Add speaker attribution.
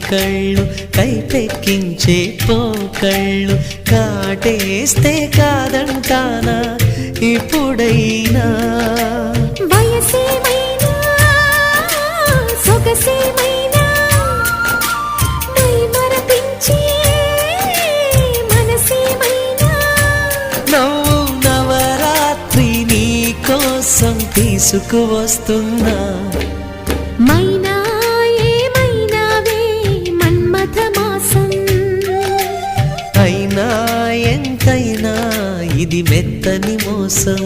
Speaker 1: కళ్ళు కైపెక్కించే పోకళ్ళు కాటేస్తే కాదంటానా ఇప్పుడైనా
Speaker 2: వయసేమైనా సొగసేమైనా మై మరపించే మనసేమైనా
Speaker 1: నవ్వు నవరాత్రి నీ కోసం తీసుకువస్తున్నా
Speaker 2: మైనా ఏమైనావే మన్మథ మాసం
Speaker 1: అయినా ఎంతైనా ఇది మెత్తని మోసం